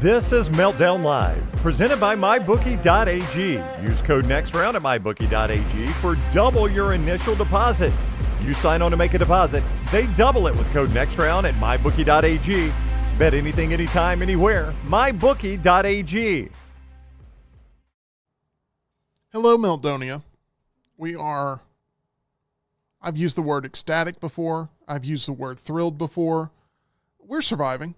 This is Meltdown Live, presented by MyBookie.ag. Use code NEXTROUND at MyBookie.ag for double your initial deposit. You sign on to make a deposit, they double it with code NEXTROUND at MyBookie.ag. Bet anything, anytime, anywhere. MyBookie.ag. Hello, Meltdonia. I've used the word ecstatic before. I've used the word thrilled before. We're surviving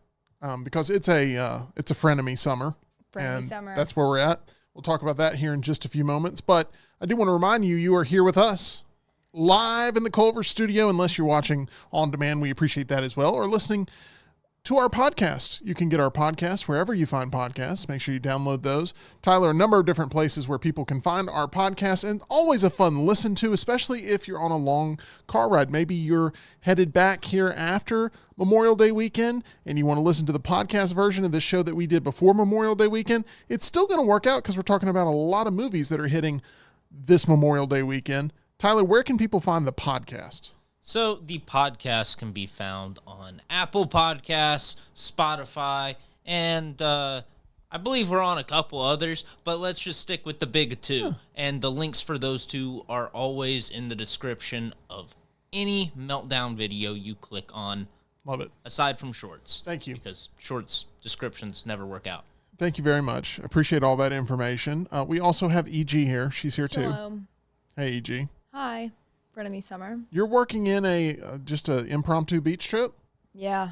because it's a frenemy summer. Summer. That's where we're at. We'll talk about that here in just a few moments. But I do want to remind you, you are here with us live in the Culver studio. Unless you're watching on demand, we appreciate that as well. Or listening to our podcast. You can get our podcast wherever you find podcasts. Make sure you download those. Tyler, a number of different places where people can find our podcast, and always a fun listen to, especially if you're on a long car ride. Maybe you're headed back here after Memorial Day weekend and you want to listen to the podcast version of this show that we did before Memorial Day weekend. It's still going to work out because we're talking about a lot of movies that are hitting this Memorial Day weekend. Tyler, where can people find the podcast? So the podcast can be found on Apple Podcasts, Spotify, and I believe we're on a couple others, but let's just stick with the big two. And the links for those two are always in the description of any Meltdown video you click on. Love it. Aside from shorts. Thank you. Because shorts descriptions never work out. Thank you very much. Appreciate all that information. We also have EG here. She's here too. Hello. Hey, EG. Hi. Frenemy summer. You're working in just an impromptu beach trip? Yeah.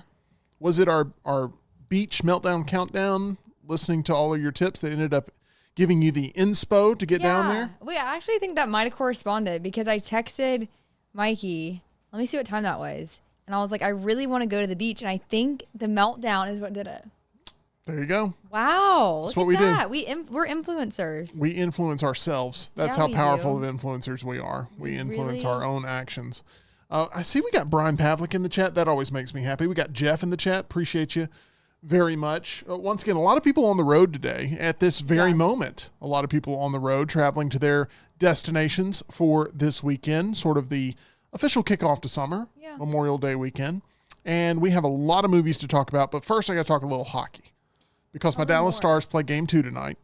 Was it our beach meltdown countdown, listening to all of your tips that ended up giving you the inspo to get down there? Wait, I actually think that might have corresponded because I texted Mikey. Let me see what time that was. And I was like, I really want to go to the beach. And I think the meltdown is what did it. There you go. Wow. That's what we do. We're influencers. We influence ourselves. That's how powerful of influencers we are. We influence our own actions. I see we got Brian Pavlik in the chat. That always makes me happy. We got Jeff in the chat. Appreciate you very much. Once again, a lot of people on the road today at this very moment. A lot of people on the road traveling to their destinations for this weekend, sort of the official kickoff to summer, Memorial Day weekend. And we have a lot of movies to talk about. But first, I got to talk a little hockey. Because my Dallas Stars play game 2 tonight.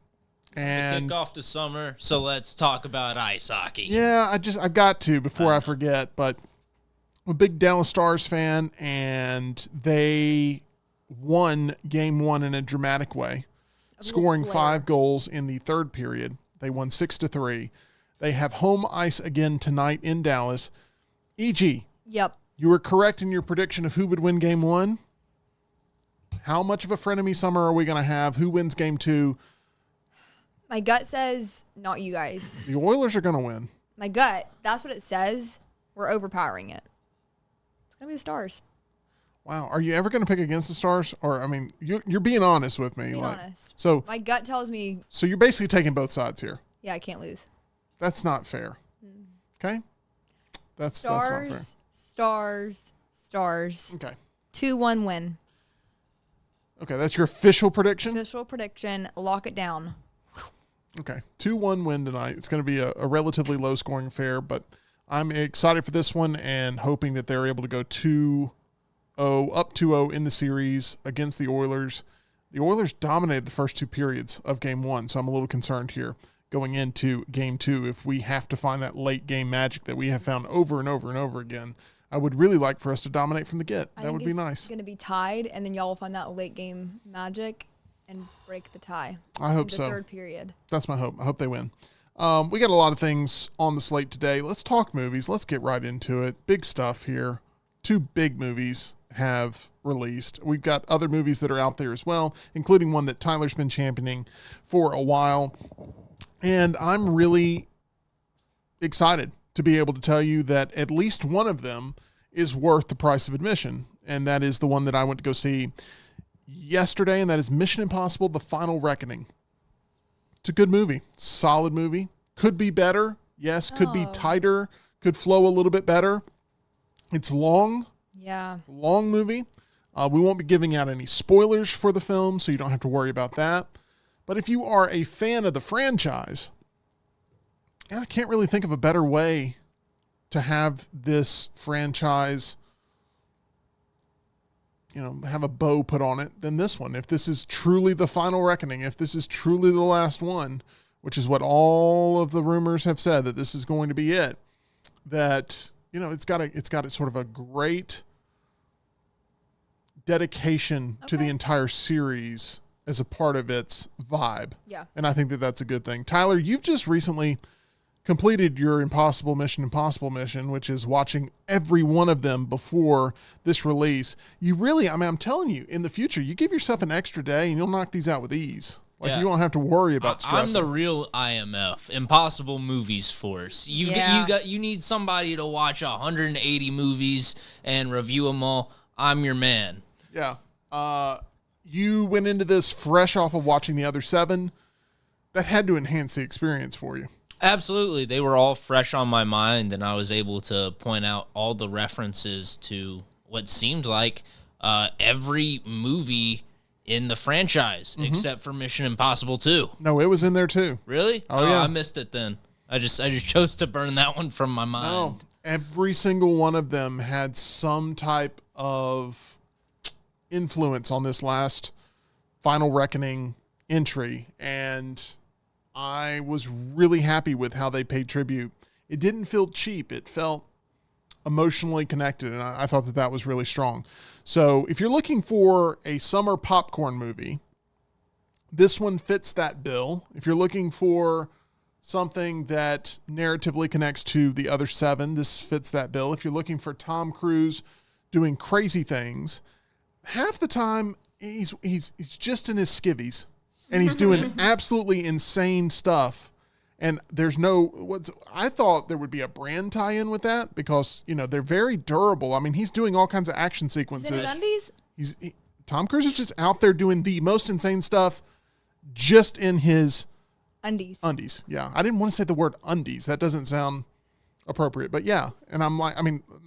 And kick off to summer, so let's talk about ice hockey. Yeah, I've got to before I forget, but I'm a big Dallas Stars fan, and they won game 1 in a dramatic way, scoring 5 goals in the third period. They won 6-3. They have home ice again tonight in Dallas. EG. Yep. You were correct in your prediction of who would win game 1. How much of a frenemy summer are we going to have? Who wins game 2? My gut says not you guys. The Oilers are going to win. My gut, that's what it says. We're overpowering it. It's going to be the Stars. Wow. Are you ever going to pick against the Stars? Or, I mean, you're being honest with me. Being honest. So my gut tells me. So you're basically taking both sides here. Yeah, I can't lose. That's not fair. Okay? That's not fair. Stars. Okay. 2-1 win. Okay, that's your official prediction? Official prediction. Lock it down. Okay. 2-1 win tonight. It's going to be a relatively low-scoring affair, but I'm excited for this one and hoping that they're able to go up 2-0 in the series against the Oilers. The Oilers dominated the first 2 periods of game 1, so I'm a little concerned here going into game 2 if we have to find that late-game magic that we have found over and over and over again. I would really like for us to dominate from the get. That would be nice. It's going to be tied, and then y'all will find that late game magic and break the tie. I hope so. The third period. That's my hope. I hope they win. We got a lot of things on the slate today. Let's talk movies. Let's get right into it. Big stuff here. 2 big movies have released. We've got other movies that are out there as well, including one that Tyler's been championing for a while. And I'm really excited to be able to tell you that at least one of them is worth the price of admission. And that is the one that I went to go see yesterday, and that is Mission Impossible: The Final Reckoning. It's a good movie. Solid movie. Could be better. Yes, could be tighter. Could flow a little bit better. It's long. Yeah. Long movie. We won't be giving out any spoilers for the film, so you don't have to worry about that. But if you are a fan of the franchise, I can't really think of a better way to have this franchise have a bow put on it than this one. If this is truly the final reckoning, if this is truly the last one, which is what all of the rumors have said, that this is going to be it, that, it's got sort of a great dedication to the entire series as a part of its vibe. Yeah. And I think that that's a good thing. Tyler, you've just recently completed your Mission Impossible mission, which is watching every one of them before this release. You really, I'm telling you, in the future, you give yourself an extra day and you'll knock these out with ease. You won't have to worry about stressing. I'm the real IMF, Impossible Movies Force. You need somebody to watch 180 movies and review them all. I'm your man. Yeah. You went into this fresh off of watching the other 7. That had to enhance the experience for you. Absolutely. They were all fresh on my mind, and I was able to point out all the references to what seemed like every movie in the franchise, except for Mission Impossible 2. No, it was in there too. Really? Oh, yeah. I missed it then. I just chose to burn that one from my mind. No, every single one of them had some type of influence on this last Final Reckoning entry, and I was really happy with how they paid tribute. It didn't feel cheap. It felt emotionally connected, and I thought that was really strong. So if you're looking for a summer popcorn movie, this one fits that bill. If you're looking for something that narratively connects to the other 7, this fits that bill. If you're looking for Tom Cruise doing crazy things, half the time he's just in his skivvies. And he's doing absolutely insane stuff. And there's I thought there would be a brand tie-in with that because, they're very durable. I mean, he's doing all kinds of action sequences. Is it his undies? Tom Cruise is just out there doing the most insane stuff just in his undies. Yeah. I didn't want to say the word undies. That doesn't sound appropriate, but yeah. And I'm like,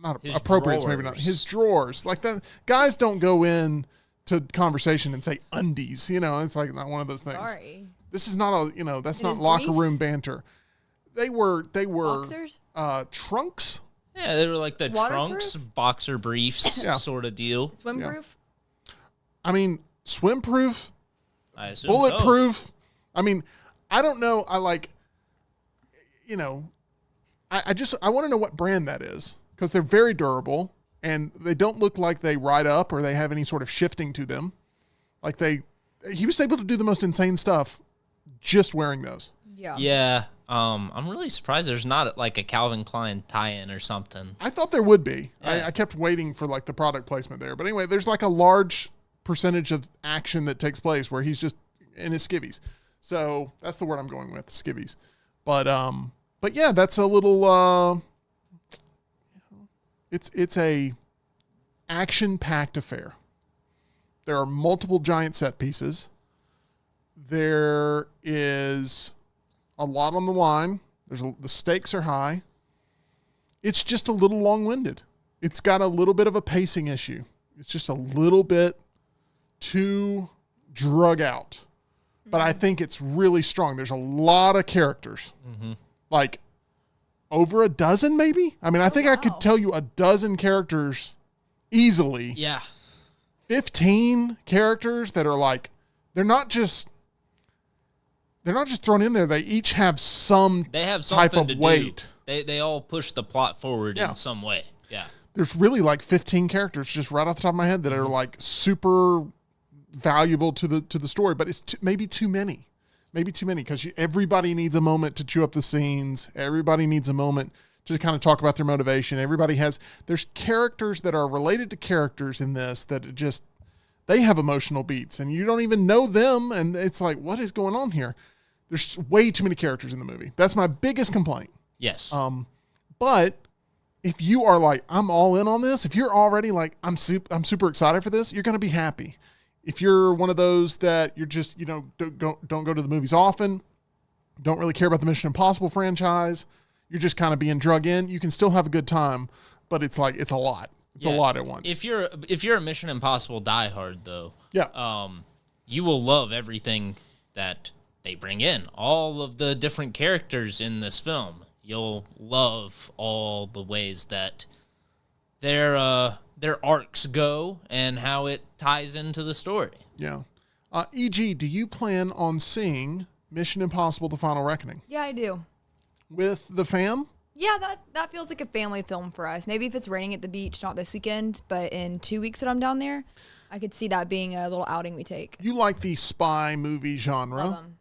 not his appropriate, drawers. Maybe not. His drawers. Like that. Guys don't go in to conversation and say undies, it's like not one of those things. Sorry. This is not that's not locker room banter. They were Boxers? Trunks. Yeah, they were like the Waterproof? trunks, boxer briefs sort of deal. Swimproof? Yeah. Swimproof, I assume bulletproof. So. I don't know. I want to know what brand that is because they're very durable. And they don't look like they ride up or they have any sort of shifting to them. He was able to do the most insane stuff just wearing those. Yeah. Yeah. I'm really surprised there's not like a Calvin Klein tie-in or something. I thought there would be. Yeah. I kept waiting for the product placement there. But anyway, there's a large percentage of action that takes place where he's just in his skivvies. So that's the word I'm going with, skivvies. But yeah, that's a little, It's a action-packed affair. There are multiple giant set pieces. There is a lot on the line. The stakes are high. It's just a little long-winded. It's got a little bit of a pacing issue. It's just a little bit too drug out. But I think it's really strong. There's a lot of characters. Mm-hmm. Over a dozen, maybe? I think I could tell you a dozen characters easily. Yeah. 15 characters that are they're not just thrown in there. They each have some type of weight. They all push the plot forward in some way. Yeah. There's really 15 characters just right off the top of my head that are super valuable to the story, but it's maybe too many. Maybe too many because everybody needs a moment to chew up the scenes. Everybody needs a moment to kind of talk about their motivation. There's characters that are related to characters in this that they have emotional beats and you don't even know them. And it's what is going on here? There's way too many characters in the movie. That's my biggest complaint. Yes. But if you are I'm all in on this, if you're already I'm super excited for this, you're going to be happy. If you're one of those that you're just, don't go to the movies often, don't really care about the Mission Impossible franchise, you're just kind of being drug in, you can still have a good time, but it's a lot. It's a lot at once. If you're a Mission Impossible diehard though, you will love everything that they bring in. All of the different characters in this film. You'll love all the ways that their arcs go and how it ties into the story. Yeah. E.G., do you plan on seeing Mission Impossible: The Final Reckoning? Yeah, I do. With the fam? Yeah, that feels like a family film for us. Maybe if it's raining at the beach, not this weekend, but in 2 weeks when I'm down there, I could see that being a little outing we take. You like the spy movie genre? Love 'em.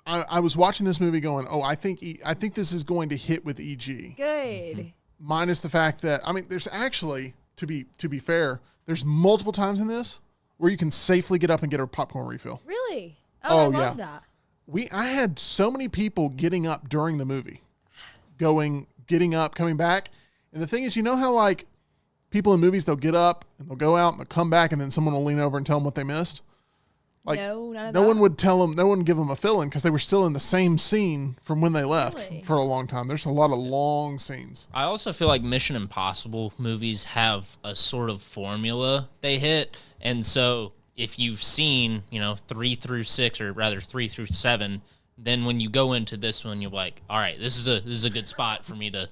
I was watching this movie going, I think this is going to hit with E.G. Good. Minus the fact that, I mean, there's actually, to be fair, there's multiple times in this where you can safely get up and get a popcorn refill. Really? I love that. I had so many people getting up during the movie, getting up, coming back. And the thing is, you know how like people in movies, they'll get up and they'll go out and they'll come back and then someone will lean over and tell them what they missed? Like, no one would tell them, no one would give them a fill-in because they were still in the same scene from when they left for a long time. There's a lot of long scenes. I also feel like Mission Impossible movies have a sort of formula they hit. And so if you've seen, 3 through 6, or rather 3 through 7, then when you go into this one, you're like, all right, this is a good spot for me to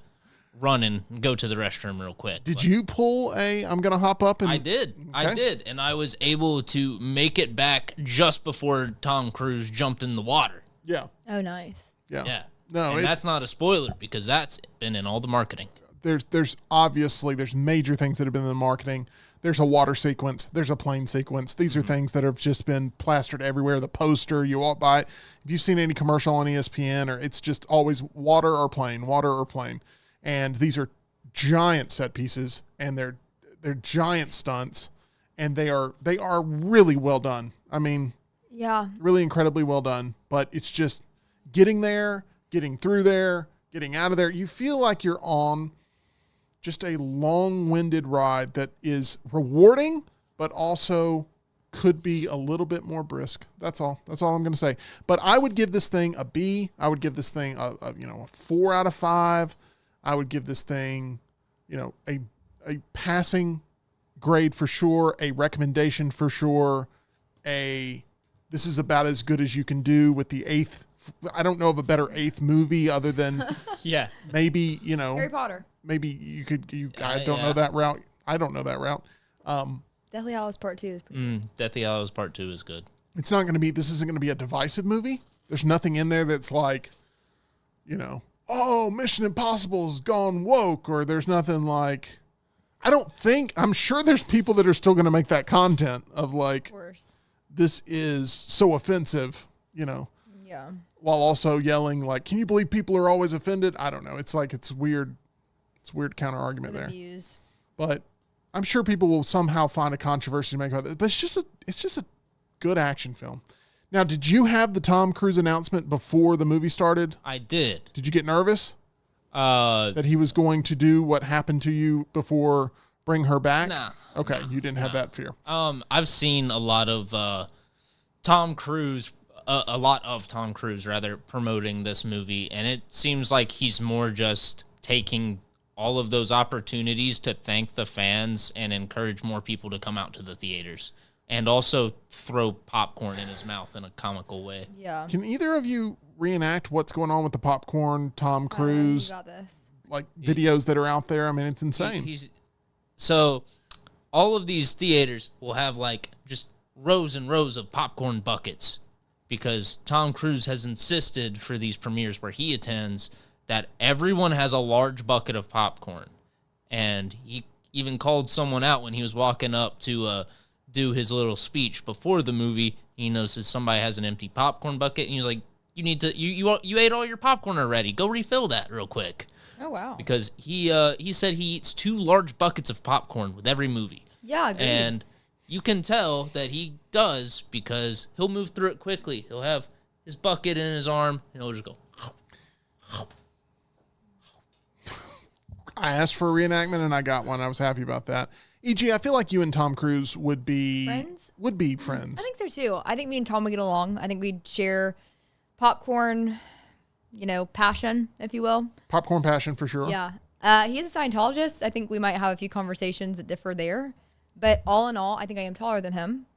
run and go to the restroom real quick. Did you pull I'm going to hop up? I did. Okay. I did. And I was able to make it back just before Tom Cruise jumped in the water. Yeah. Oh, nice. Yeah. No, and that's not a spoiler because that's been in all the marketing. There's obviously major things that have been in the marketing. There's a water sequence. There's a plane sequence. These are things that have just been plastered everywhere. The poster, you walk by it. If you've seen any commercial on ESPN, or it's just always water or plane. And these are giant set pieces, and they're giant stunts, and they are really well done. I mean, yeah, really incredibly well done. But it's just getting there, getting through there, getting out of there. You feel like you're on just a long-winded ride that is rewarding, but also could be a little bit more brisk. That's all I'm going to say. But I would give this thing a B. I would give this thing a 4 out of 5. I would give this thing, a passing grade for sure, a recommendation for sure, this is about as good as you can do with the 8th. I don't know of a better 8th movie other than maybe, Harry Potter. Maybe you could, I don't know that route. I don't know that route. Deathly Hallows Part 2 is pretty good. Deathly Hallows Part 2 is good. This isn't going to be a divisive movie. There's nothing in there that's like, Mission Impossible's gone woke, or there's nothing like, I'm sure there's people that are still going to make that content of like, this is so offensive, Yeah. While also yelling like, can you believe people are always offended? I don't know. It's like, it's weird. It's weird counter argument there. But I'm sure people will somehow find a controversy to make about it. But it's just a good action film. Now, did you have the Tom Cruise announcement before the movie started? I did. Did you get nervous? That he was going to do what happened to you before Bring Her Back? Nah. Okay, you didn't have that fear. I've seen a lot of Tom Cruise promoting this movie, and it seems like he's more just taking all of those opportunities to thank the fans and encourage more people to come out to the theaters, and also throw popcorn in his mouth in a comical way. Yeah. Can either of you reenact what's going on with the popcorn, Tom Cruise, you got this. like videos that are out there? I mean, it's insane. So all of these theaters will have like just rows and rows of popcorn buckets because Tom Cruise has insisted for these premieres where he attends that everyone has a large bucket of popcorn. And he even called someone out when he was walking up to do his little speech before the movie. He notices somebody has an empty popcorn bucket, and he's like, "You need to you ate all your popcorn already. Go refill that real quick." Oh wow! Because he said he eats 2 large buckets of popcorn with every movie. Yeah, agreed. And you can tell that he does because he'll move through it quickly. He'll have his bucket in his arm, and he'll just go. I asked for a reenactment, and I got one. I was happy about that. E.G., I feel like you and Tom Cruise would be friends. I think so too. I think me and Tom would get along. I think we'd share popcorn, passion, if you will. Popcorn passion for sure. Yeah. He is a Scientologist. I think we might have a few conversations that differ there. But all in all, I think I am taller than him.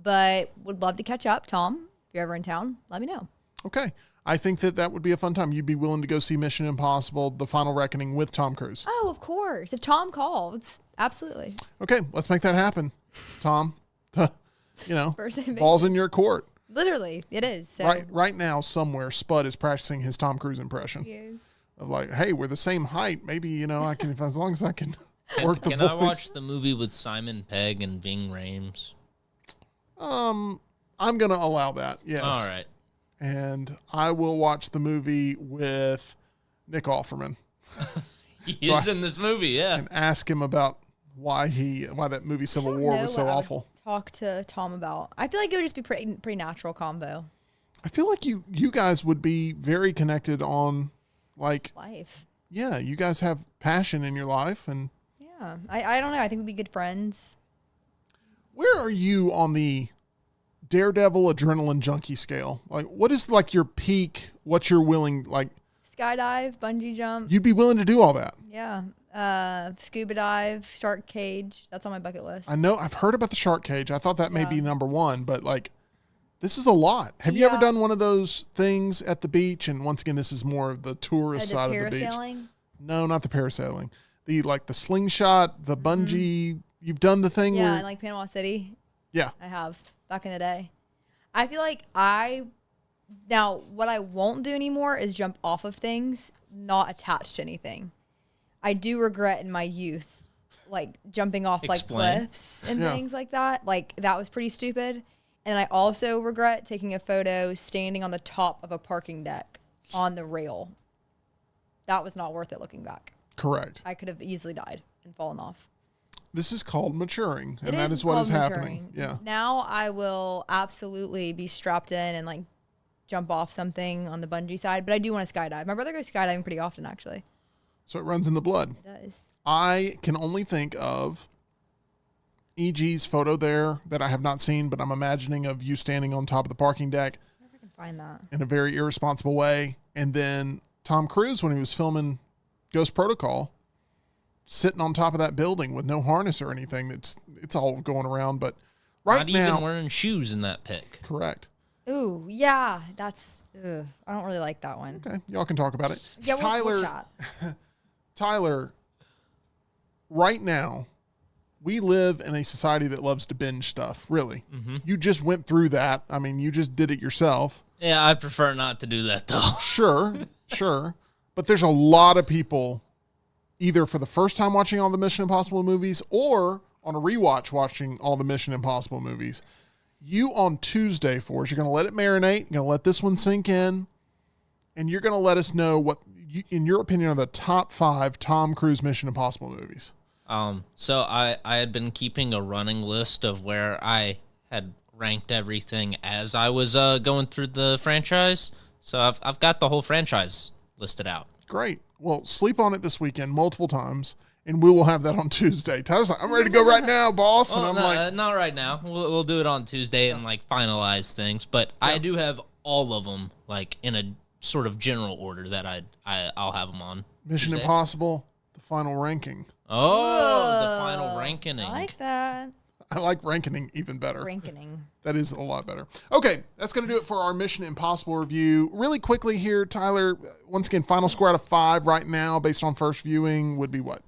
But would love to catch up. Tom, if you're ever in town, let me know. Okay. I think that would be a fun time. You'd be willing to go see Mission Impossible: The Final Reckoning with Tom Cruise. Oh, of course. If Tom calls, absolutely. Okay, let's make that happen, Tom. First thing Ball's in your court. Literally, it is. So. Right now, somewhere, Spud is practicing his Tom Cruise impression. He is. Of like, hey, we're the same height. Maybe, I can, as long as I can work the voice. Can I watch the movie with Simon Pegg and Ving Rhames? I'm going to allow that, yes. All right. And I will watch the movie with Nick Offerman. He is in this movie, yeah. And ask him about why that movie Civil War was so awful. Talk to Tom about. I feel like it would just be pretty natural combo. I feel like you guys would be very connected on like life. Yeah, you guys have passion in your life, and yeah, I don't know. I think we'd be good friends. Where are you on the Daredevil adrenaline junkie scale? Like, what is like your peak? What you're willing, like skydive, bungee jump. You'd be willing to do all that? Yeah. Scuba dive, shark cage. That's on my bucket list. I know. I've heard about the shark cage. I thought that may be number one, but like, this is a lot. Have you ever done one of those things at the beach? And once again, this is more of the tourist side of the beach. No, not the parasailing. The slingshot, the bungee. You've done the thing where in like Panama City. Yeah. I have back in the day. I feel like now what I won't do anymore is jump off of things not attached to anything. I do regret in my youth, like jumping off like cliffs and things like that. Like that was pretty stupid. And I also regret taking a photo standing on the top of a parking deck on the rail. That was not worth it looking back. Correct. I could have easily died and fallen off. This is called maturing, and that is what is happening. Yeah. Now I will absolutely be strapped in and like jump off something on the bungee side, but I do want to skydive. My brother goes skydiving pretty often, actually. So it runs in the blood. It does. I can only think of EG's photo there that I have not seen, but I'm imagining of you standing on top of the parking deck. I wonder if I can find that. In a very irresponsible way. And then Tom Cruise, when he was filming Ghost Protocol, sitting on top of that building with no harness or anything. It's all going around, but not even wearing shoes in that pic. Correct. Ooh, yeah, I don't really like that one. Okay, y'all can talk about it. Yeah, Tyler, right now, we live in a society that loves to binge stuff, really. Mm-hmm. You just went through that. I mean, you just did it yourself. Yeah, I prefer not to do that, though. Sure. But there's a lot of people either for the first time watching all the Mission Impossible movies or on a rewatch watching all the Mission Impossible movies. You on Tuesday for us, you're going to let it marinate. You're going to let this one sink in. And you're going to let us know what, in your opinion, are the top 5 Tom Cruise Mission Impossible movies. So I had been keeping a running list of where I had ranked everything as I was going through the franchise. So I've got the whole franchise listed out. Great. Well, sleep on it this weekend multiple times, and we will have that on Tuesday. Tyler's like, I'm ready to go right now, boss. And I'm like, not right now. We'll do it on Tuesday and like finalize things. But I do have all of them like in a sort of general order that I'll have them on. Mission Tuesday. Impossible, the final ranking. Oh, the final ranking. I like that. I like ranking even better. Ranking. That is a lot better. Okay, that's going to do it for our Mission Impossible review. Really quickly here, Tyler, once again, final score out of 5 right now based on first viewing would be what?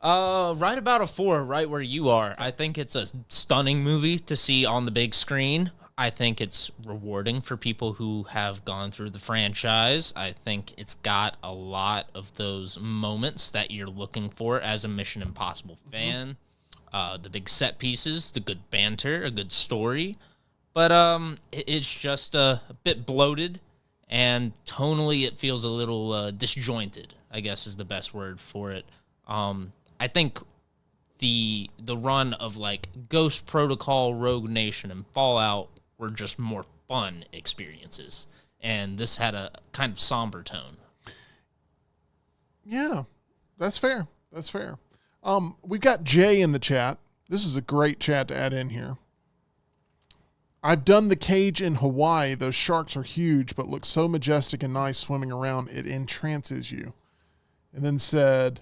Right about a 4, right where you are. I think it's a stunning movie to see on the big screen. I think it's rewarding for people who have gone through the franchise. I think it's got a lot of those moments that you're looking for as a Mission Impossible fan. Mm-hmm. The big set pieces, the good banter, a good story. But it's just a bit bloated, and tonally it feels a little disjointed, I guess is the best word for it. I think the run of like Ghost Protocol, Rogue Nation, and Fallout were just more fun experiences, and this had a kind of somber tone. Yeah, that's fair. We've got Jay in the chat. This is a great chat to add in here. I've done the cage in Hawaii. Those sharks are huge, but look so majestic and nice swimming around. It entrances you. And then said,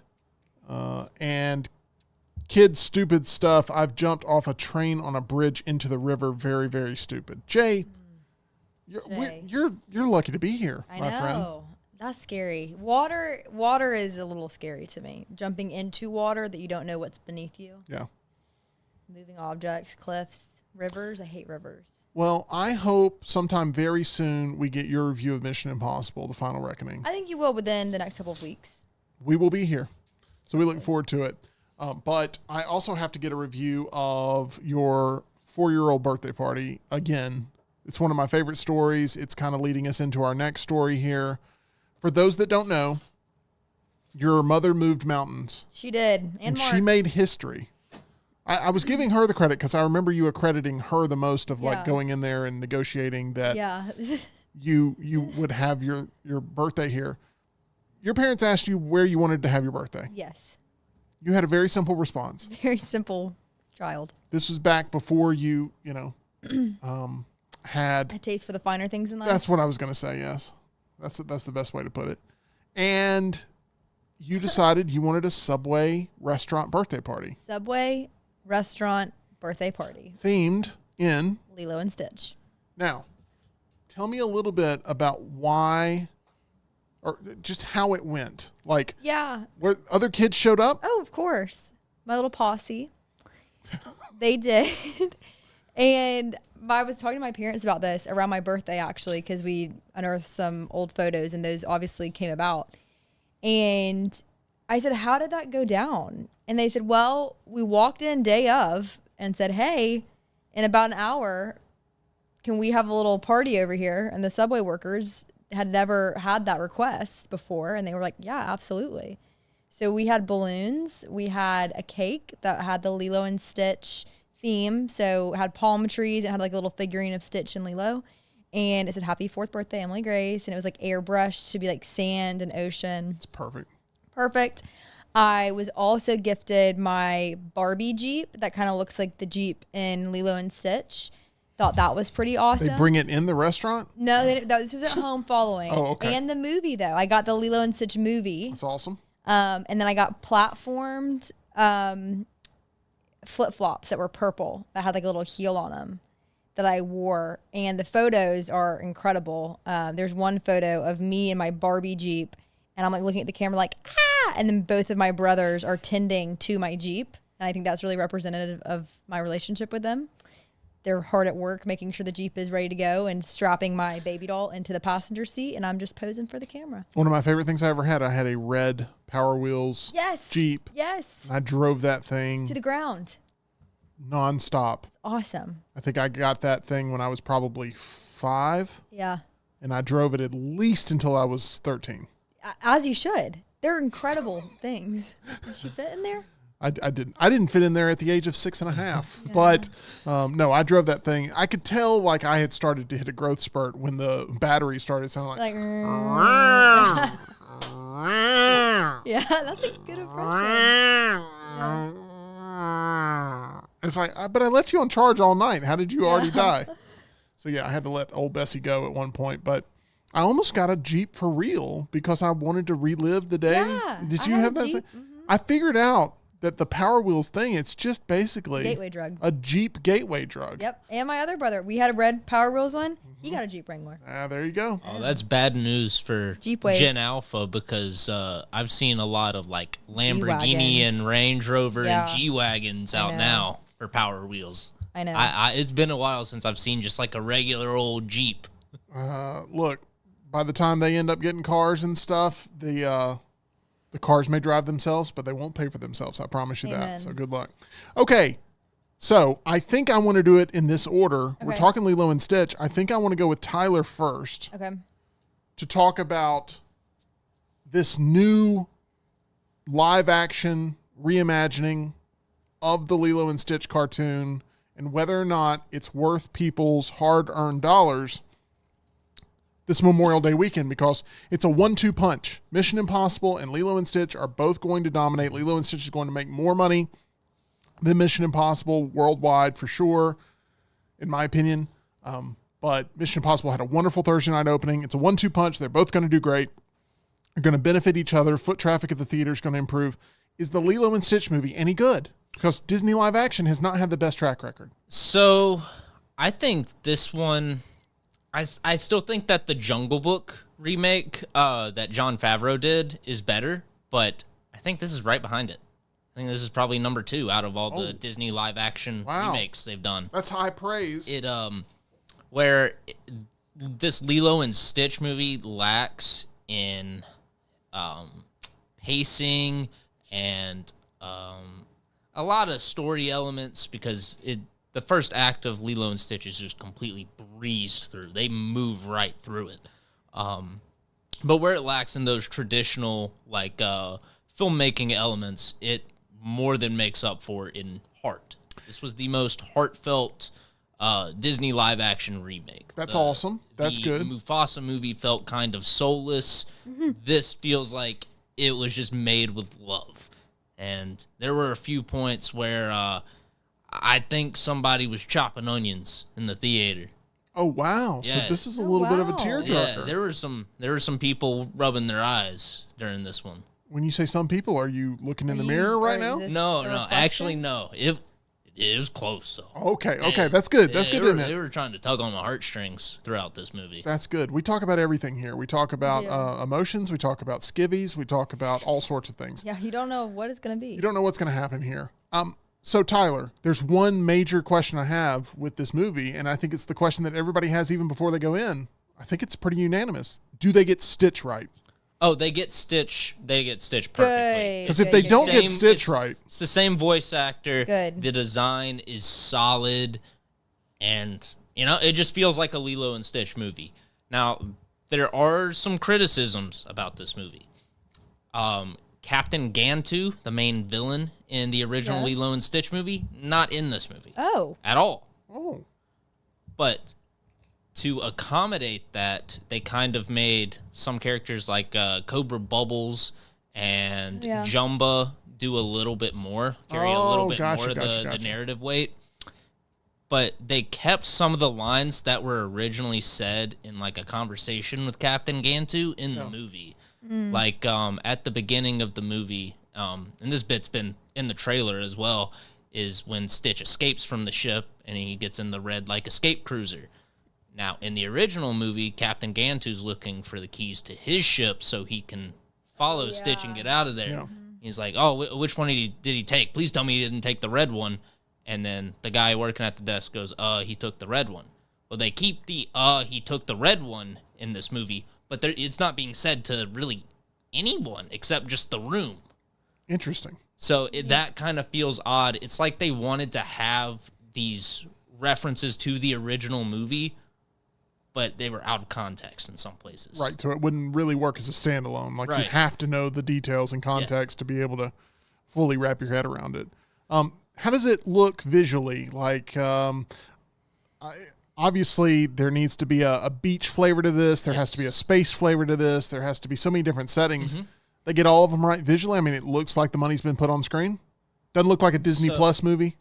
and kids, stupid stuff. I've jumped off a train on a bridge into the river. Very, very stupid. Jay, You're lucky to be here, my friend. I know. That's scary. Water is a little scary to me. Jumping into water that you don't know what's beneath you. Yeah. Moving objects, cliffs, rivers. I hate rivers. Well, I hope sometime very soon we get your review of Mission Impossible: The Final Reckoning. I think you will within the next couple of weeks. We will be here, so we look forward to it. But I also have to get a review of your 4-year-old birthday party again. It's one of my favorite stories. It's kind of leading us into our next story here. For those that don't know, your mother moved mountains. She did. And Mark. She made history. I was giving her the credit because I remember you accrediting her the most of like going in there and negotiating that you would have your birthday here. Your parents asked you where you wanted to have your birthday. Yes. You had a very simple response. Very simple child. This was back before you had a taste for the finer things in life. That's what I was going to say. Yes. That's the best way to put it. And you decided you wanted a Subway restaurant birthday party. Subway restaurant birthday party. Themed in Lilo and Stitch. Now, tell me a little bit about why or just how it went. Like, where other kids showed up? Oh, of course. My little posse. They did. And I was talking to my parents about this around my birthday, actually, because we unearthed some old photos and those obviously came about. And I said, how did that go down? And they said, well, we walked in day of and said, hey, in about an hour, can we have a little party over here? And the Subway workers had never had that request before. And they were like, yeah, absolutely. So we had balloons. We had a cake that had the Lilo and Stitch theme. So it had palm trees. It had like a little figurine of Stitch and Lilo. And it said, happy 4th birthday, Emily Grace. And it was like airbrushed to be like sand and ocean. It's perfect. Perfect. I was also gifted my Barbie Jeep that kind of looks like the Jeep in Lilo and Stitch. Thought that was pretty awesome. They bring it in the restaurant? No, this was at home following. Oh, okay. And the movie, though. I got the Lilo and Stitch movie. That's awesome. And then I got platformed flip-flops that were purple that had like a little heel on them that I wore. And the photos are incredible. There's one photo of me and my Barbie Jeep. And I'm like looking at the camera like, ah! And then both of my brothers are tending to my Jeep. And I think that's really representative of my relationship with them. They're hard at work making sure the Jeep is ready to go and strapping my baby doll into the passenger seat. And I'm just posing for the camera. One of my favorite things I ever had, I had a red Power Wheels Jeep. Yes. And I drove that thing to the ground. Nonstop. Awesome. I think I got that thing when I was probably 5. Yeah. And I drove it at least until I was 13. As you should. They're incredible things. Did she fit in there? I didn't fit in there at the age of 6.5, yeah. But no, I drove that thing. I could tell like I had started to hit a growth spurt when the battery started sounding like yeah, that's a good impression. Yeah. It's like, but I left you on charge all night. How did you already die? So yeah, I had to let old Bessie go at one point, but I almost got a Jeep for real because I wanted to relive the day. Yeah, did you have that? Mm-hmm. I figured out that the Power Wheels thing, it's just basically gateway drug. A Jeep gateway drug. Yep. And my other brother, we had a red Power Wheels one. Mm-hmm. He got a Jeep Wrangler. There you go. Oh, that's bad news for Jeep Wave. Gen Alpha because I've seen a lot of like Lamborghini G-Wagons. And Range Rover and G-Wagons out now for Power Wheels. I know. It's been a while since I've seen just like a regular old Jeep. Look, by the time they end up getting cars and stuff, the cars may drive themselves, but they won't pay for themselves. I promise you that. So good luck. Okay. So I think I want to do it in this order. Okay. We're talking Lilo and Stitch. I think I want to go with Tyler first. Okay. To talk about this new live action reimagining of the Lilo and Stitch cartoon and whether or not it's worth people's hard-earned dollars this Memorial Day weekend, because it's a 1-2 punch. Mission Impossible and Lilo and Stitch are both going to dominate. Lilo and Stitch is going to make more money than Mission Impossible worldwide for sure, in my opinion. But Mission Impossible had a wonderful Thursday night opening. It's a 1-2 punch. They're both going to do great. They're going to benefit each other. Foot traffic at the theater is going to improve. Is the Lilo and Stitch movie any good? Because Disney live action has not had the best track record. So I think this one I still think that the Jungle Book remake that Jon Favreau did is better, but I think this is right behind it. I think this is probably number 2 out of all the Disney live action remakes they've done. That's high praise. This Lilo and Stitch movie lacks in pacing and a lot of story elements because the first act of Lilo and Stitch is just completely breezed through. They move right through it. But where it lacks in those traditional filmmaking elements, it more than makes up for in heart. This was the most heartfelt Disney live action remake. That's awesome. That's good. The Mufasa movie felt kind of soulless. Mm-hmm. This feels like it was just made with love. And there were a few points where I think somebody was chopping onions in the theater. Oh wow! Yeah. So this is a little bit of a tearjerker. Yeah, there were some people rubbing their eyes during this one. When you say some people, are you looking in the mirror right now? No. Actually, no. It was close. So okay, that's good. That's good. They were trying to tug on my heartstrings throughout this movie. That's good. We talk about everything here. We talk about emotions. We talk about skivvies. We talk about all sorts of things. Yeah, you don't know what it's going to be. You don't know what's going to happen here. So Tyler, there's one major question I have with this movie, and I think it's the question that everybody has even before they go in. I think it's pretty unanimous. Do they get Stitch right? Oh, they get Stitch. They get Stitch perfectly. Because if they don't get Stitch right, it's the same voice actor. Good. The design is solid, and it just feels like a Lilo and Stitch movie. Now, there are some criticisms about this movie. Captain Gantu, the main villain in the original Lilo and Stitch movie, not in this movie. Oh. At all. Oh. But to accommodate that, they kind of made some characters like Cobra Bubbles and Jumba do a little bit more, carry a little bit more of the narrative weight. But they kept some of the lines that were originally said in like a conversation with Captain Gantu in the movie. Like at the beginning of the movie, and this bit's been in the trailer as well, is when Stitch escapes from the ship and he gets in the red like escape cruiser. Now, in the original movie, Captain Gantu's looking for the keys to his ship so he can follow Stitch and get out of there. Yeah. He's like, oh, which one did he take? Please tell me he didn't take the red one. And then the guy working at the desk goes, he took the red one. Well, they keep the he took the red one in this movie, but it's not being said to really anyone except just the room. Interesting. So that kind of feels odd. It's like they wanted to have these references to the original movie, but they were out of context in some places. Right, so it wouldn't really work as a standalone. Like you have to know the details and context to be able to fully wrap your head around it. How does it look visually? Like, obviously, there needs to be a beach flavor to this. There has to be a space flavor to this. There has to be so many different settings. Mm-hmm. They get all of them right visually. I mean, it looks like the money's been put on screen. Doesn't look like a Disney Plus movie.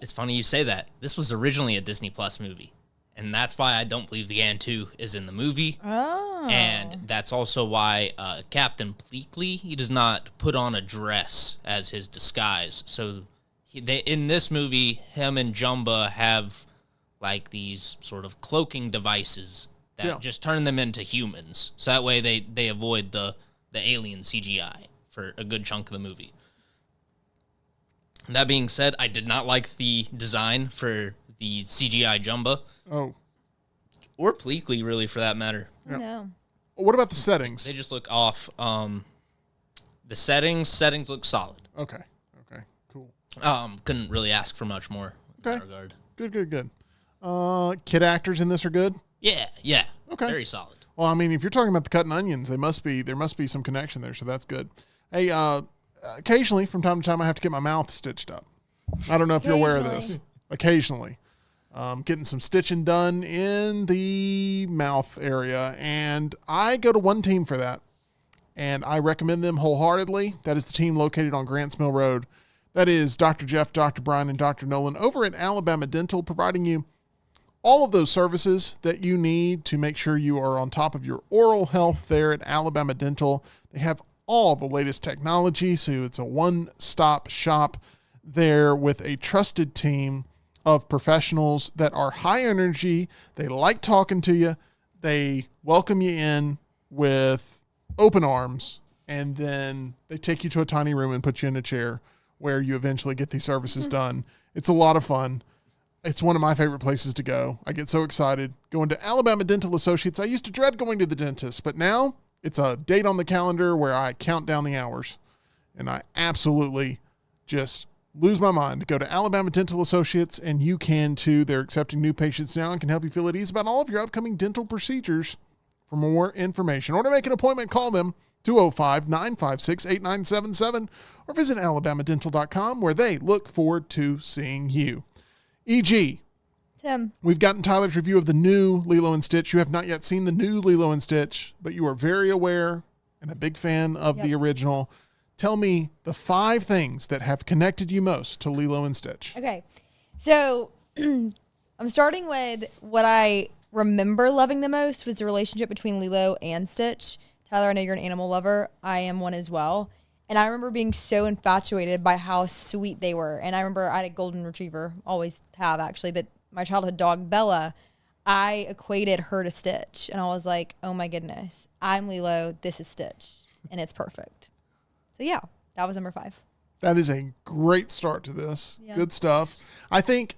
It's funny you say that. This was originally a Disney Plus movie. And that's why I don't believe the Gantu is in the movie. Oh. And that's also why Captain Pleakley, he does not put on a dress as his disguise. So in this movie, him and Jumba have like these sort of cloaking devices that just turn them into humans. So that way they avoid the alien CGI for a good chunk of the movie. That being said, I did not like the design for the CGI Jumba. Oh. Or Pleakley, really, for that matter. Yeah. No. What about the settings? They just look off. The settings look solid. Okay, cool. Couldn't really ask for much more in that regard. Good. Kid actors in this are good? Yeah. Okay. Very solid. Well, I mean, if you're talking about the cutting onions, there must be some connection there, so that's good. Hey, occasionally, from time to time, I have to get my mouth stitched up. I don't know if you're aware of this. Occasionally. Getting some stitching done in the mouth area, and I go to one team for that, and I recommend them wholeheartedly. That is the team located on Grants Mill Road. That is Dr. Jeff, Dr. Brian, and Dr. Nolan over at Alabama Dental, providing you all of those services that you need to make sure you are on top of your oral health there at Alabama Dental. They have all the latest technology, so it's a one-stop shop there with a trusted team of professionals that are high energy. They like talking to you. They welcome you in with open arms, and then they take you to a tiny room and put you in a chair where you eventually get these services done. It's a lot of fun. It's one of my favorite places to go. I get so excited going to Alabama Dental Associates. I used to dread going to the dentist, but now it's a date on the calendar where I count down the hours, and I absolutely just lose my mind. Go to Alabama Dental Associates, and you can too. They're accepting new patients now and can help you feel at ease about all of your upcoming dental procedures. For more information or to make an appointment, call them 205-956-8977 or visit alabamadental.com, where they look forward to seeing you. E.G., Tim, we've gotten Tyler's review of the new Lilo and Stitch. You have not yet seen the new Lilo and Stitch, but you are very aware and a big fan of the original. Tell me the 5 things that have connected you most to Lilo and Stitch. Okay. So I'm starting with what I remember loving the most was the relationship between Lilo and Stitch. Tyler, I know you're an animal lover. I am one as well. And I remember being so infatuated by how sweet they were. And I remember I had a golden retriever, always have actually, but my childhood dog, Bella, I equated her to Stitch. And I was like, oh my goodness, I'm Lilo, this is Stitch. And it's perfect. So yeah, that was number 5. That is a great start to this. Yeah. Good stuff. I think,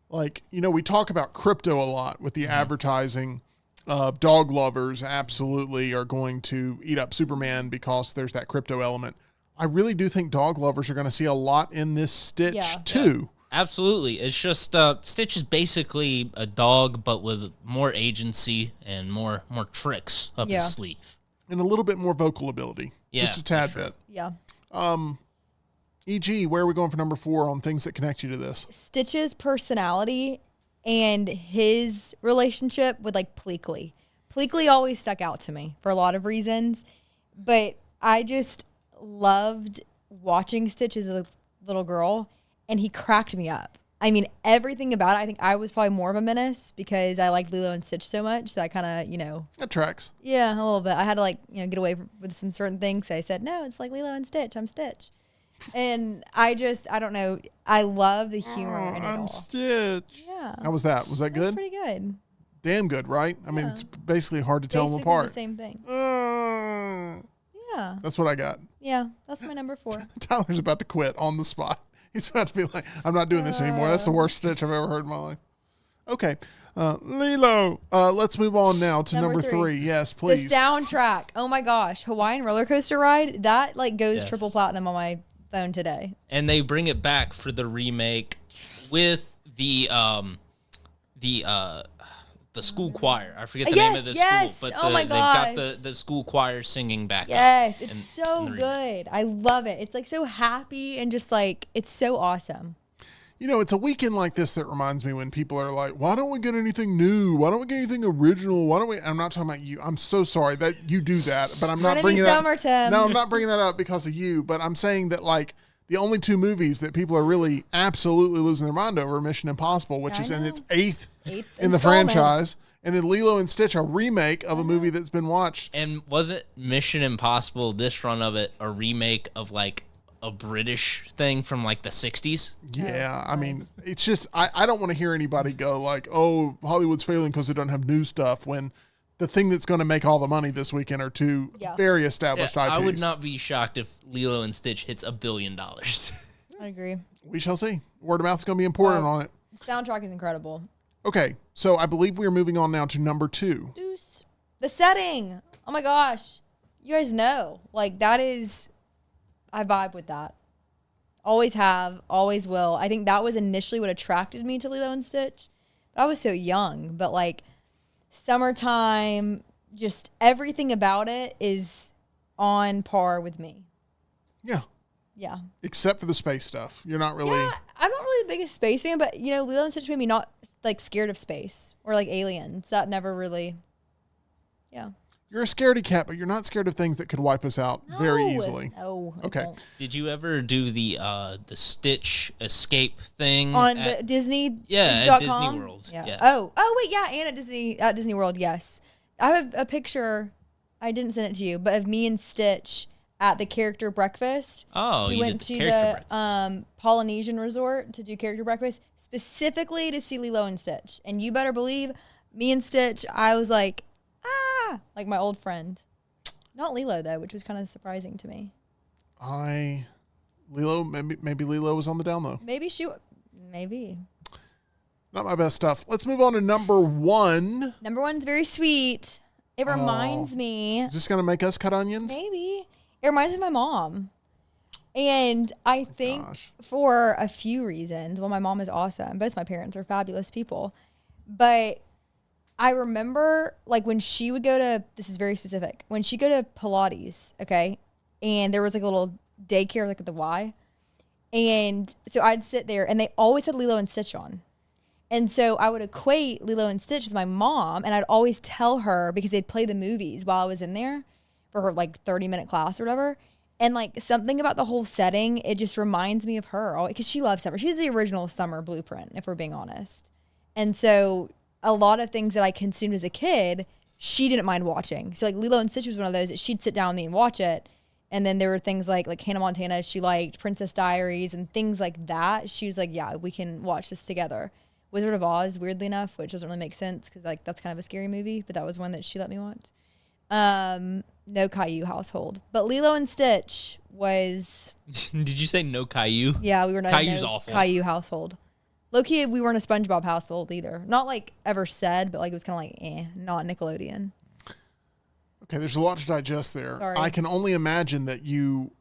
we talk about crypto a lot with the advertising. Dog lovers absolutely are going to eat up Superman because there's that crypto element. I really do think dog lovers are going to see a lot in this Stitch too. Yeah, absolutely. It's just Stitch is basically a dog, but with more agency and more tricks up his sleeve. And a little bit more vocal ability. Just a tad bit. Yeah. E.g., where are we going for number 4 on things that connect you to this? Stitch's personality and his relationship with Pleakley. Pleakley always stuck out to me for a lot of reasons, but I just loved watching Stitch as a little girl, and he cracked me up. I mean, everything about it. I think I was probably more of a menace because I liked Lilo and Stitch so much that I kind of, That tracks. Yeah, a little bit. I had to get away with some certain things. So I said, no, it's like Lilo and Stitch. I'm Stitch. And I don't know. I love the humor in it all. I'm Stitch. Yeah. How was that? Was that good? Pretty good. Damn good, right? I mean, it's basically hard to tell them apart. The same thing. Yeah. That's what I got. Yeah, that's my number 4. Tyler's about to quit on the spot. He's about to be like, I'm not doing this anymore. That's the worst Stitch I've ever heard in my life. Okay. Lilo. Let's move on now to number 3. Yes, please. The soundtrack. Oh my gosh. Hawaiian Roller Coaster Ride. That goes triple platinum on my phone today. And they bring it back for the remake with the school choir. I forget the name of the school, but they've got the school choir singing back. Yes, it's so good. I love it. It's so happy and just it's so awesome. It's a weekend like this that reminds me when people are like, why don't we get anything new? Why don't we get anything original? Why don't we? I'm not talking about you. I'm so sorry that you do that, but I'm not bringing that up. No, I'm not bringing that up because of you, but I'm saying that the only 2 movies that people are really absolutely losing their mind over are Mission Impossible, which is in its 8th in the franchise, and then Lilo and Stitch, a remake of a movie that's been watched. And wasn't Mission Impossible, this run of it, a remake of a British thing from the 60s? Yeah, I mean, it's just, I don't want to hear anybody go oh, Hollywood's failing because they don't have new stuff, when the thing that's going to make all the money this weekend are 2 very established IPs. I would not be shocked if Lilo and Stitch hits $1 billion. I agree. We shall see. Word of mouth is going to be important on it. Soundtrack is incredible. Okay, so I believe we are moving on now to number 2. Deuce. The setting. Oh my gosh. You guys know. That is, I vibe with that. Always have, always will. I think that was initially what attracted me to Lilo and Stitch. But I was so young. But summertime, just everything about it is on par with me. Yeah. Yeah. Except for the space stuff. You're not really... Yeah, I'm not really the biggest space fan, but, Lilo and Stitch made me not, scared of space or, aliens. That never really... Yeah. You're a scaredy cat, but you're not scared of things that could wipe us out very easily. No. Okay. Did you ever do the Stitch escape thing on the Disney? Yeah, at Disney World. Yeah. Oh wait, yeah, and at Disney World, yes. I have a picture. I didn't send it to you, but of me and Stitch at the character breakfast. Oh, we went to the Polynesian resort to do character breakfast. specifically to see Lilo and Stitch. And you better believe me and Stitch, I was like, like my old friend. Not Lilo, though, which was kind of surprising to me. Lilo, maybe Lilo was on the down low. Maybe. Not my best stuff. Let's move on to number 1. Number 1's very sweet. It reminds me. Is this going to make us cut onions? Maybe. It reminds me of my mom. And I think for a few reasons. Well, my mom is awesome. Both my parents are fabulous people. But I remember, like, when she would go to, this is very specific, when she'd go to Pilates, okay, and there was, like, a little daycare, like, at the Y. And so I'd sit there, and they always had Lilo and Stitch on. And so I would equate Lilo and Stitch with my mom, and I'd always tell her, because they'd play the movies while I was in there for her, like, 30-minute class or whatever. And, like, something about the whole setting, it just reminds me of her. Because she loves summer. She's the original summer blueprint, if we're being honest. And so a lot of things that I consumed as a kid, she didn't mind watching. So, like, Lilo and Stitch was one of those that she'd sit down with me and watch it. And then there were things like Hannah Montana, she liked Princess Diaries and things like that. She was like, yeah, we can watch this together. Wizard of Oz, weirdly enough, which doesn't really make sense because, like, that's kind of a scary movie, but that was one that she let me watch. No Caillou household. But Lilo and Stitch was... Did you say no Caillou? Yeah, we were not Caillou's no awful. Caillou household. Low-key, we weren't a SpongeBob household either. Not, like, ever said, but, like, it was kind of like, not Nickelodeon. Okay, there's a lot to digest there. Sorry. I can only imagine that you,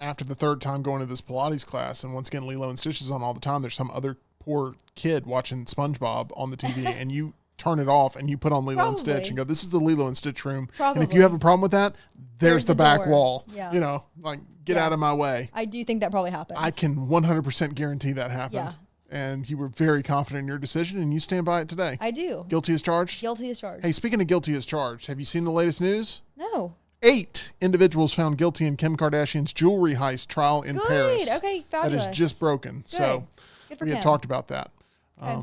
after the 3rd time going to this Pilates class, and once again, Lilo and Stitch is on all the time, there's some other poor kid watching SpongeBob on the TV, and you turn it off and you put on Lilo and Stitch and go, this is the Lilo and Stitch room. Probably. And if you have a problem with that, there's the back door. wall. Yeah. You know, like, get out of my way. I do think that probably happened. I can 100% guarantee that happened. Yeah. And you were very confident in your decision, and you stand by it today. I do. Guilty as charged? Guilty as charged. Hey, speaking of guilty as charged, have you seen the latest news? No. 8 individuals found guilty in Kim Kardashian's jewelry heist trial in Paris. Okay, fabulous. That is just broken. Good. So Good for we had Kim. talked about that. Okay.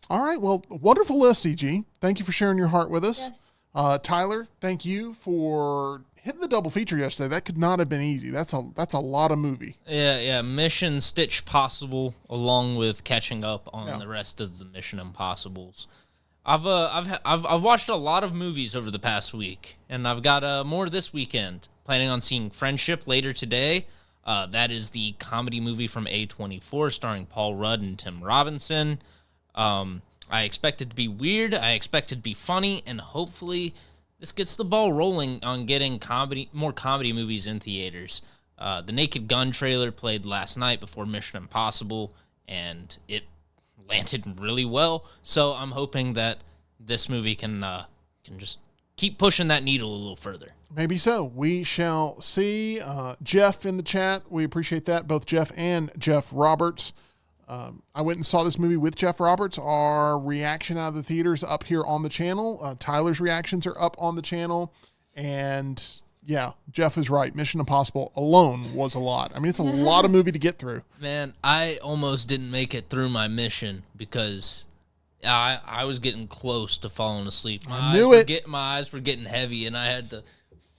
All right. Well, wonderful list, EG. Thank you for sharing your heart with us. Yes. Tyler, thank you for hitting the double feature yesterday. That could not have been easy. That's a lot of movie. Yeah. Mission Stitch Possible, along with catching up on the rest of the Mission Impossibles. I've watched a lot of movies over the past week, and I've got more this weekend. Planning on seeing Friendship later today. That is the comedy movie from A24 starring Paul Rudd and Tim Robinson. I expect it to be weird. I expect it to be funny, and hopefully this gets the ball rolling on getting more comedy movies in theaters. The Naked Gun trailer played last night before Mission Impossible, and it landed really well. So I'm hoping that this movie can just keep pushing that needle a little further. Maybe so. We shall see. Jeff in the chat. We appreciate that. Both Jeff and Jeff Roberts. I went and saw this movie with Jeff Roberts. Our reaction out of the theater's up here on the channel. Tyler's reactions are up on the channel. And yeah, Jeff is right. Mission Impossible alone was a lot. I mean, it's a lot of movie to get through. Man, I almost didn't make it through my mission because I was getting close to falling asleep. My eyes were getting heavy, and I had to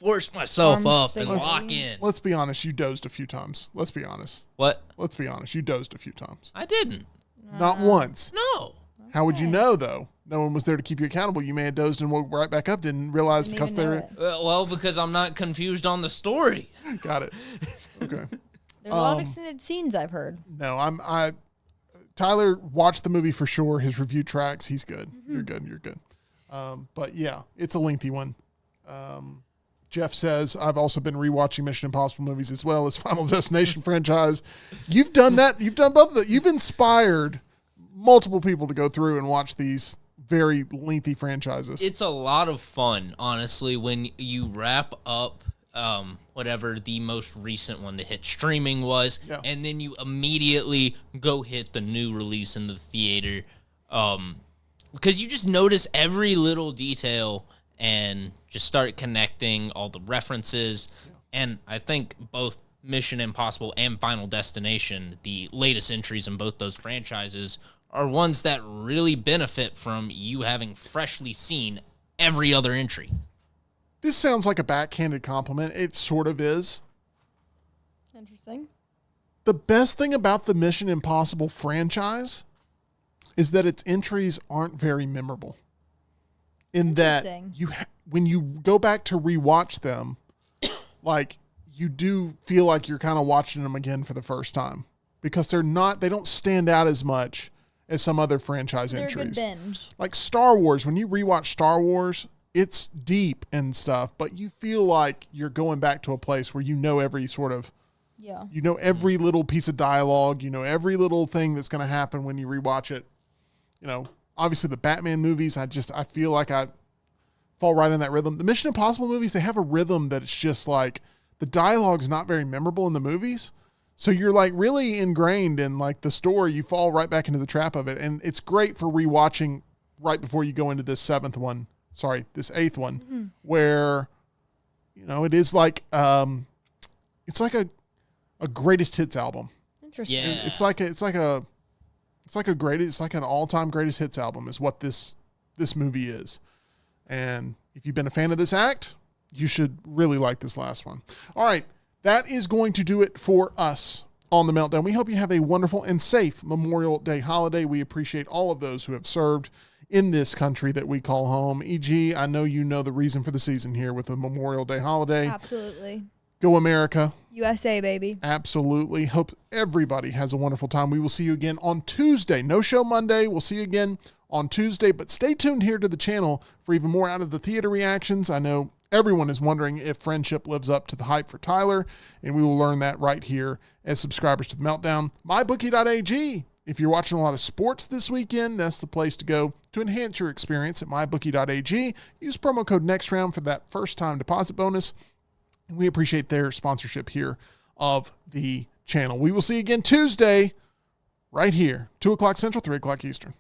force myself up and lock in. Let's be honest. You dozed a few times. Let's be honest. What? Let's be honest. You dozed a few times. I didn't. Not once. No. How would you know, though? No one was there to keep you accountable. You may have dozed and woke right back up, didn't realize Didn't because even know they're... it. Well, because I'm not confused on the story. Got it. Okay. There's a lot of extended scenes I've heard. No, Tyler watched the movie for sure. His review tracks. He's good. You're good. But yeah, it's a lengthy one. Jeff says, I've also been rewatching Mission Impossible movies as well as Final Destination franchise. You've done that. You've done both of them. You've inspired multiple people to go through and watch these very lengthy franchises. It's a lot of fun, honestly, when you wrap up whatever the most recent one to hit streaming was, and then you immediately go hit the new release in the theater, because you just notice every little detail and just start connecting all the references. And I think both Mission Impossible and Final Destination, the latest entries in both those franchises, are ones that really benefit from you having freshly seen every other entry. This sounds like a backhanded compliment. It sort of is. Interesting. The best thing about the Mission Impossible franchise is that its entries aren't very memorable. In that when you go back to rewatch them, like you do feel like you're kind of watching them again for the first time because they don't stand out as much as some other franchise entries. They're a good binge. Like Star Wars, when you rewatch Star Wars, it's deep and stuff, but you feel like you're going back to a place where you know every sort of, you know every little piece of dialogue, you know every little thing that's going to happen when you rewatch it. You know, obviously the Batman movies, I feel like I fall right in that rhythm. The Mission Impossible movies, they have a rhythm that it's just like the dialogue's not very memorable in the movies. So you're like really ingrained in like the story. You fall right back into the trap of it. And it's great for rewatching right before you go into this eighth one, where, you know, it is like, it's like a greatest hits album. Interesting. Yeah. It's like an all-time greatest hits album is what this movie is. And if you've been a fan of this act, you should really like this last one. All right. That is going to do it for us on the Meltdown. We hope you have a wonderful and safe Memorial Day holiday. We appreciate all of those who have served in this country that we call home. E.g., I know you know the reason for the season here with the Memorial Day holiday. Absolutely. Go America. USA, baby. Absolutely. Hope everybody has a wonderful time. We will see you again on Tuesday. No show Monday. We'll see you again on Tuesday, but stay tuned here to the channel for even more Out of the Theater reactions. I know everyone is wondering if Friendship lives up to the hype for Tyler, and we will learn that right here as subscribers to the Meltdown. MyBookie.ag. If you're watching a lot of sports this weekend, that's the place to go to enhance your experience at MyBookie.ag. Use promo code NEXTROUND for that first-time deposit bonus. And we appreciate their sponsorship here of the channel. We will see you again Tuesday right here, 2 o'clock Central, 3 o'clock Eastern.